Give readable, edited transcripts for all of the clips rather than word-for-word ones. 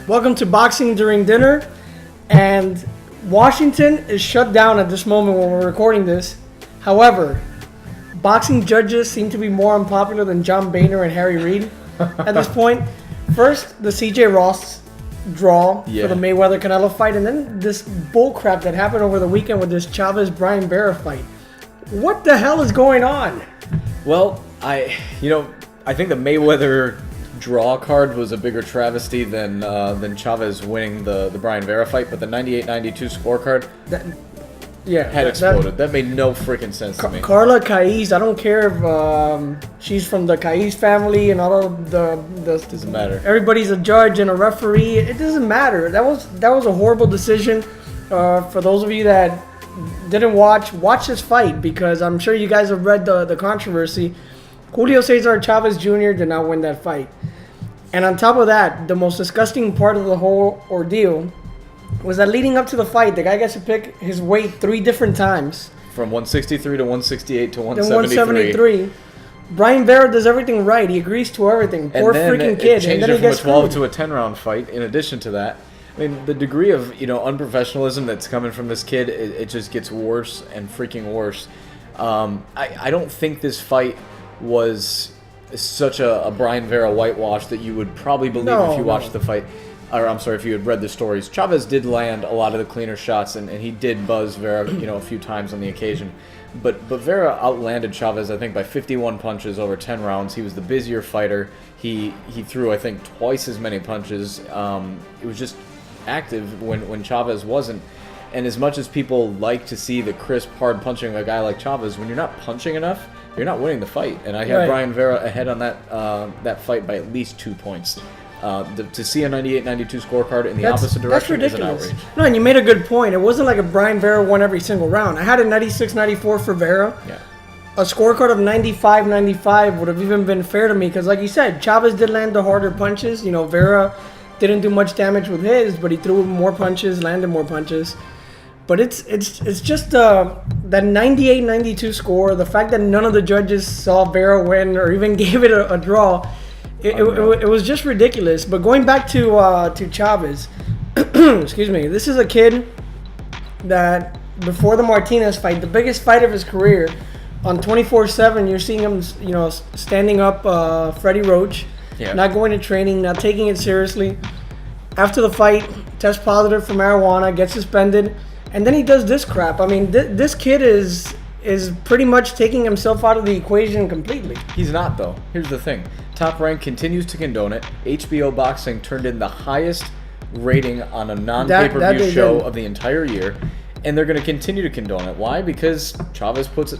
Welcome to Boxing During Dinner. And Washington is shut down at this moment when we're recording this. However, boxing judges seem to be more unpopular than John Boehner and Harry Reid at this point. First, the CJ Ross draw for the Mayweather-Canelo fight, and then this bullcrap that happened over the weekend with this Chavez-Brian Vera fight. What the hell is going on? Well, I think the Mayweather draw card was a bigger travesty than Chavez winning the Brian Vera fight, but the 98-92 scorecard had exploded. That made no freaking sense to me. Carla Caiz, I don't care if she's from the Caiz family and all of the doesn't matter. Everybody's a judge and a referee. It doesn't matter. That was a horrible decision. For those of you that didn't watch this fight, because I'm sure you guys have read the controversy. Julio Cesar Chavez Jr. did not win that fight. And on top of that, the most disgusting part of the whole ordeal was that leading up to the fight, the guy gets to pick his weight 3 different times. From 163 to 168 to 173. Brian Vera does everything right. He agrees to everything. Poor freaking kid. And then it from a 12 to a 10-round fight in addition to that. I mean, the degree of unprofessionalism that's coming from this kid, it just gets worse and freaking worse. I don't think this fight was such a Brian Vera whitewash that you would probably believe if you watched the fight. Or I'm sorry, if you had read the stories. Chavez did land a lot of the cleaner shots, and he did buzz Vera, a few times on the occasion. But Vera outlanded Chavez, I think, by 51 punches over 10 rounds. He was the busier fighter. He threw, I think, twice as many punches. It was just active when Chavez wasn't. And as much as people like to see the crisp, hard punching of a guy like Chavez, when you're not punching enough, you're not winning the fight. And I had Brian Vera ahead on that fight by at least 2 points. To see a 98-92 scorecard in the opposite direction is an outrage. No, and you made a good point. It wasn't like a Brian Vera won every single round. I had a 96-94 for Vera. Yeah. A scorecard of 95-95 would have even been fair to me because, like you said, Chavez did land the harder punches. Vera didn't do much damage with his, but he threw more punches, landed more punches. But it's just that 98-92 score, the fact that none of the judges saw Vera win or even gave it a draw. It was just ridiculous. But going back to Chavez, excuse me, this is a kid that before the Martinez fight, the biggest fight of his career, on 24/7, you're seeing him, standing up Freddie Roach, not going to training, not taking it seriously. After the fight, tests positive for marijuana, gets suspended, and then he does this crap. I mean, this kid is pretty much taking himself out of the equation completely. He's not, though. Here's the thing. Top Rank continues to condone it. HBO Boxing turned in the highest rating on a non-pay-per-view show of the entire year, and they're going to continue to condone it. Why? Because Chavez puts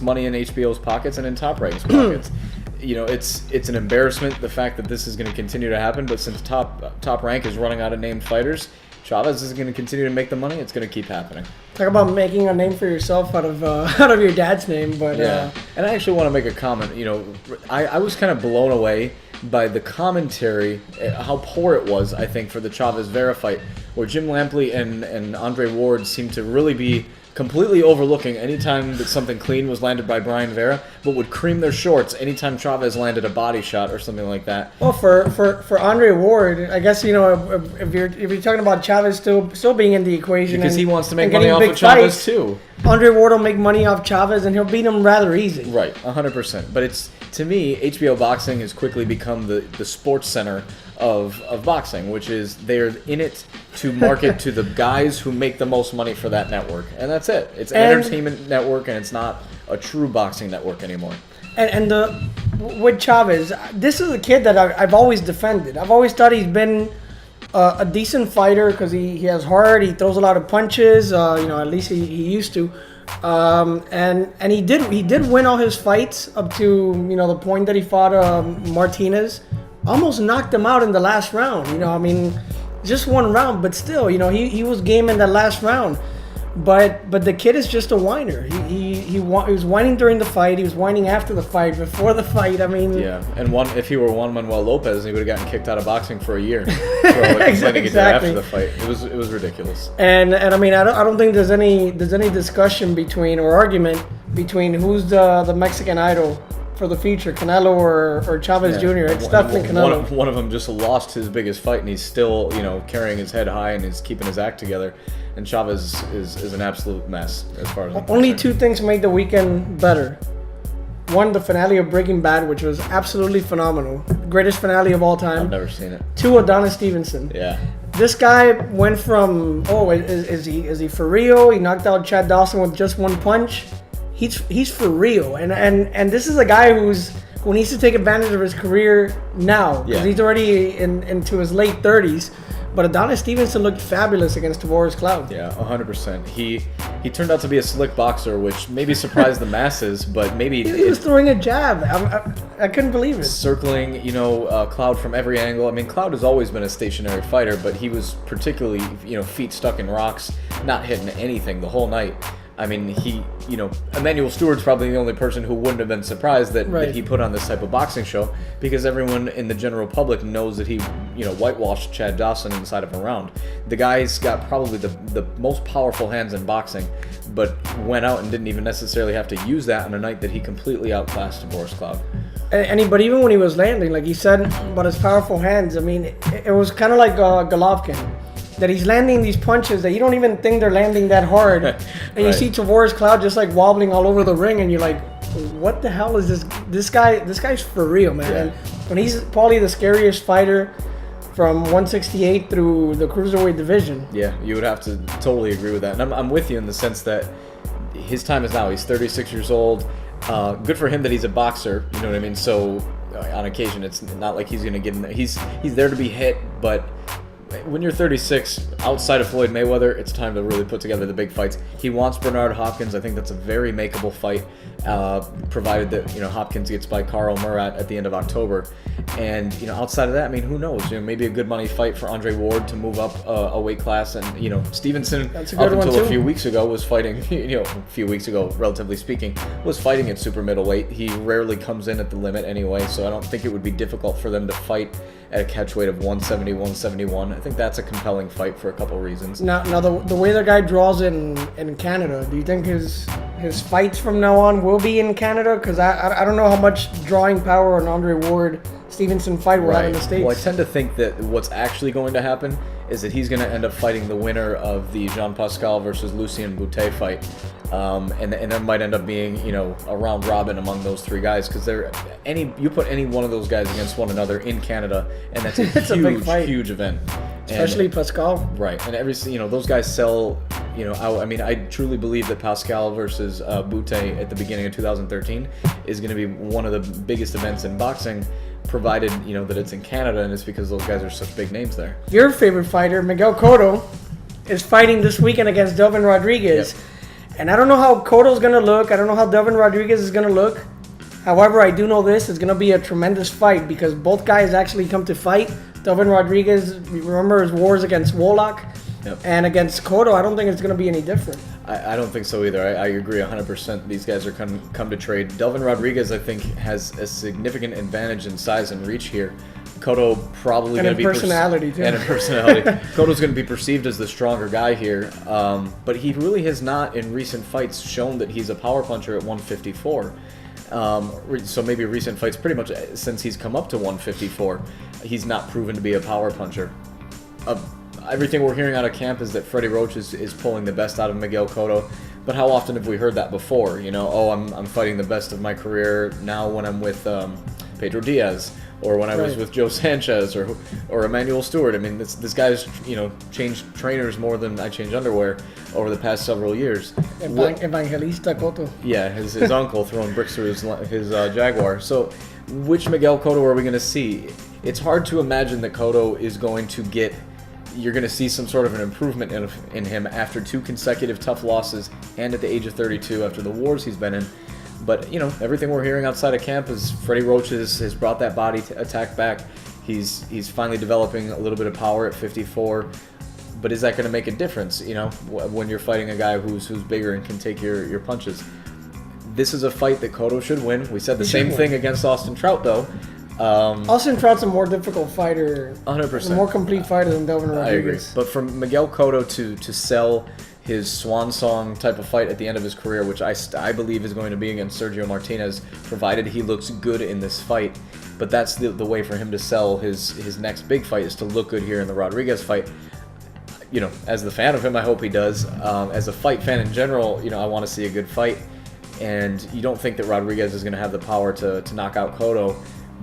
money in HBO's pockets and in Top Rank's pockets. It's an embarrassment, the fact that this is going to continue to happen, but since Top Rank is running out of named fighters, Chavez is going to continue to make the money. It's going to keep happening. Talk about making a name for yourself out of your dad's name, but And I actually want to make a comment. I was kind of blown away by the commentary, how poor it was. I think for the Chavez Vera fight, where Jim Lampley and Andre Ward seemed to really be completely overlooking any time that something clean was landed by Brian Vera, but would cream their shorts anytime Chavez landed a body shot or something like that. Well, for Andre Ward, I guess if you're talking about Chavez still being in the equation, because he wants to make money off of Chavez too. Andre Ward will make money off Chavez, and he'll beat him rather easy. Right, 100%. But to me, HBO Boxing has quickly become the sports center of boxing, which is they're in it to market to the guys who make the most money for that network, and that's it. It's an entertainment network, and it's not a true boxing network anymore. And with Chavez, this is a kid that I've always defended. I've always thought he's been a decent fighter because he has heart, he throws a lot of punches. At least he used to. And he did win all his fights up to the point that he fought Martinez. Almost knocked him out in the last round. Just one round, but still, he was game in that last round. But the kid is just a whiner. He was whining during the fight. He was whining after the fight, before the fight. I mean, and if he were Juan Manuel Lopez, he would have gotten kicked out of boxing for a year. Exactly. After the fight, it was ridiculous. And I mean, I don't think there's any discussion between or argument between who's the Mexican Idol for the future, Canelo or Chavez Jr. It's definitely Canelo. One of them just lost his biggest fight, and he's still, carrying his head high and he's keeping his act together. And Chavez is an absolute mess as far as I'm Only concerned. two things made the weekend better. One, the finale of Breaking Bad, which was absolutely phenomenal. Greatest finale of all time. I've never seen it. Two, Adonis Stevenson. Yeah. This guy went from, is he for real? He knocked out Chad Dawson with just one punch. He's for real. And this is a guy who needs to take advantage of his career now. Because he's already into his late 30s. But Adonis Stevenson looked fabulous against Tavoris Cloud. Yeah, 100%. He turned out to be a slick boxer, which maybe surprised the masses, but maybe... He was throwing a jab. I couldn't believe it. Circling, Cloud from every angle. I mean, Cloud has always been a stationary fighter, but he was particularly, feet stuck in rocks, not hitting anything the whole night. I mean, Emmanuel Stewart's probably the only person who wouldn't have been surprised that he put on this type of boxing show, because everyone in the general public knows that he, whitewashed Chad Dawson inside of a round. The guy's got probably the most powerful hands in boxing, but went out and didn't even necessarily have to use that on a night that he completely outclassed Tavoris Cloud. But even when he was landing, like he said about his powerful hands, I mean, it was kind of like Golovkin. That he's landing these punches that you don't even think they're landing that hard. And you see Tavoris Cloud just like wobbling all over the ring, and you're like, what the hell is this? This guy's for real, man. And when he's probably the scariest fighter from 168 through the cruiserweight division. Yeah, you would have to totally agree with that. And I'm with you in the sense that his time is now. He's 36 years old. Good for him that he's a boxer. You know what I mean? So on occasion, it's not like he's going to get in there. He's there to be hit, but when you're 36, outside of Floyd Mayweather, it's time to really put together the big fights. He wants Bernard Hopkins. I think that's a very makeable fight, provided that Hopkins gets by Carl Murat at the end of October. And outside of that, I mean, who knows? Maybe a good money fight for Andre Ward to move up a weight class. And Stevenson, up until a few weeks ago, was fighting. A few weeks ago, relatively speaking, was fighting at super middleweight. He rarely comes in at the limit anyway, so I don't think it would be difficult for them to fight at a catch weight of 170, 171. I think that's a compelling fight for a couple reasons. Now the way the guy draws in Canada, do you think his fights from now on will be in Canada? Because I don't know how much drawing power an Andre Ward Stevenson fight will have in the States. Well, I tend to think that what's actually going to happen is that he's going to end up fighting the winner of the Jean Pascal versus Lucien Boutet fight. And that might end up being, a round robin among those three guys, because you put any one of those guys against one another in Canada, and that's a huge event. Especially Pascal. Right, and those guys sell, out. I mean, I truly believe that Pascal versus Boutet at the beginning of 2013 is going to be one of the biggest events in boxing, provided that it's in Canada, and it's because those guys are such big names there. Your favorite fighter, Miguel Cotto, is fighting this weekend against Delvin Rodriguez. Yep. And I don't know how Cotto's going to look. I don't know how Delvin Rodriguez is going to look. However, I do know this. It's going to be a tremendous fight because both guys actually come to fight. Delvin Rodriguez, remember his wars against Woloch and against Cotto. I don't think it's going to be any different. I don't think so either. I agree 100%. These guys are come to trade. Delvin Rodriguez, I think, has a significant advantage in size and reach here. Cotto probably going to be personality too. And in personality, Cotto's going to be perceived as the stronger guy here, but he really has not in recent fights shown that he's a power puncher at 154. So maybe recent fights, pretty much since he's come up to 154, he's not proven to be a power puncher. Everything we're hearing out of camp is that Freddie Roach is pulling the best out of Miguel Cotto. But how often have we heard that before? I'm fighting the best of my career now when I'm with Pedro Diaz, or when I was with Joe Sanchez, or Emmanuel Stewart. I mean, this guy's changed trainers more than I changed underwear over the past several years. Evangelista Cotto. Yeah, his uncle throwing bricks through his Jaguar. So, which Miguel Cotto are we going to see? It's hard to imagine that Cotto is going to get. You're going to see some sort of an improvement in him after two consecutive tough losses and at the age of 32 after the wars he's been in. But, everything we're hearing outside of camp is Freddie Roach has brought that body attack back. He's finally developing a little bit of power at 54. But is that going to make a difference, when you're fighting a guy who's bigger and can take your punches? This is a fight that Cotto should win. We said the same thing against Austin Trout, though. Austin Trout's a more difficult fighter, 100%, a more complete fighter than Delvin Rodriguez. I agree. But for Miguel Cotto to sell his swan song type of fight at the end of his career, which I believe is going to be against Sergio Martinez, provided he looks good in this fight. But that's the way for him to sell his next big fight, is to look good here in the Rodriguez fight. You know, as the fan of him, I hope he does. As a fight fan in general, you know, I want to see a good fight. And you don't think that Rodriguez is going to have the power to knock out Cotto,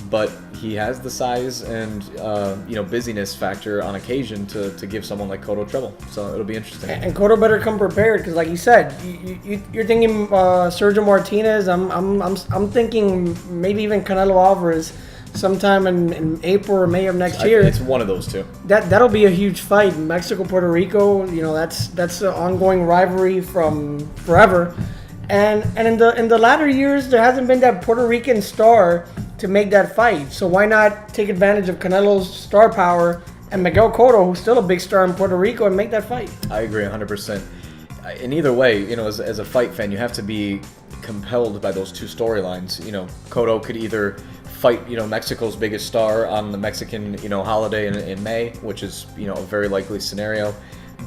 but he has the size and busyness factor on occasion to give someone like Cotto trouble. So it'll be interesting. And Cotto better come prepared, because like you said, you're thinking Sergio Martinez. I'm thinking maybe even Canelo Alvarez sometime in April or May of next year. It's one of those two. That'll be a huge fight. Mexico, Puerto Rico. You know, that's an ongoing rivalry from forever. And in the latter years, there hasn't been that Puerto Rican star to make that fight. So why not take advantage of Canelo's star power and Miguel Cotto, who's still a big star in Puerto Rico, and make that fight? I agree 100%. In either way, you know, as a fight fan, you have to be compelled by those two storylines. You know, Cotto could either fight, you know, Mexico's biggest star on the Mexican, you know, holiday in May, which is, you know, a very likely scenario.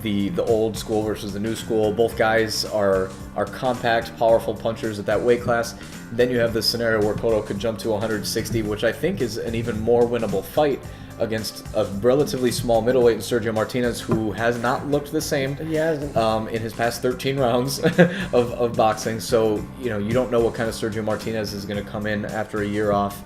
The old school versus the new school. Both guys are compact, powerful punchers at that weight class. Then you have this scenario where Cotto could jump to 160, which I think is an even more winnable fight against a relatively small middleweight in Sergio Martinez, who has not looked the same in his past 13 rounds of boxing. So, you know, you don't know what kind of Sergio Martinez is going to come in after a year off.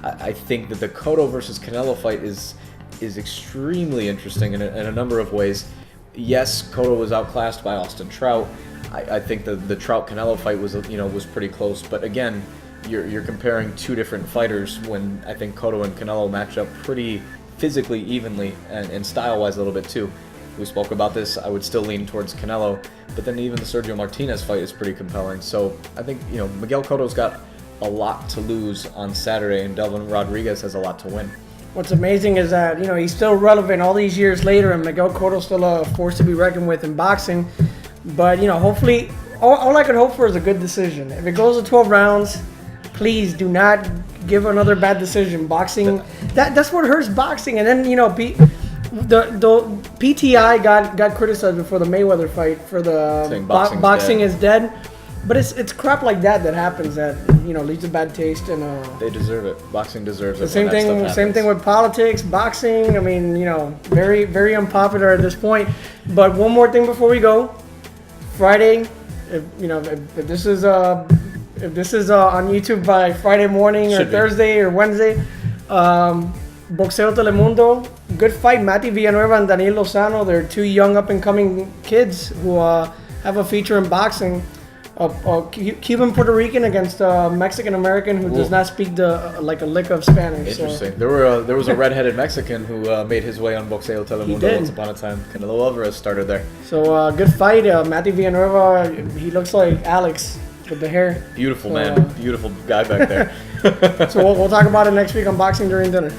I think that the Cotto versus Canelo fight is extremely interesting in a number of ways. Yes, Cotto was outclassed by Austin Trout. I think the Trout-Canelo fight was pretty close. But again, you're comparing two different fighters when I think Cotto and Canelo match up pretty physically evenly and style-wise a little bit too. We spoke about this. I would still lean towards Canelo. But then even the Sergio Martinez fight is pretty compelling. So I think, you know, Miguel Cotto's got a lot to lose on Saturday, and Delvin Rodriguez has a lot to win. What's amazing is that, you know, he's still relevant all these years later, and Miguel Cotto's still a force to be reckoned with in boxing. But, you know, hopefully, all I could hope for is a good decision. If it goes to 12 rounds, please do not give another bad decision. Boxing, that's what hurts boxing. And then, you know, the PTI got criticized before the Mayweather fight for the boxing is dead. But it's crap like that happens that, you know, leaves a bad taste, and they deserve it. Boxing deserves it. Same thing with politics, boxing. I mean, you know, very, very unpopular at this point. But one more thing before we go. Friday, if this is on YouTube by Friday morning or Thursday or Wednesday, Boxeo Telemundo, good fight. Matty Villanueva and Daniel Lozano. They're two young up and coming kids who have a feature in boxing. Cuban Puerto Rican against a Mexican American who does not speak like a lick of Spanish. Interesting. So. There was a redheaded Mexican who made his way on Boxeo Telemundo once upon a time. Canelo Alvarez started there. So good fight. Matty Villanueva, he looks like Alex with the hair. Beautiful man. Beautiful guy back there. So we'll talk about it next week on Boxing During Dinner.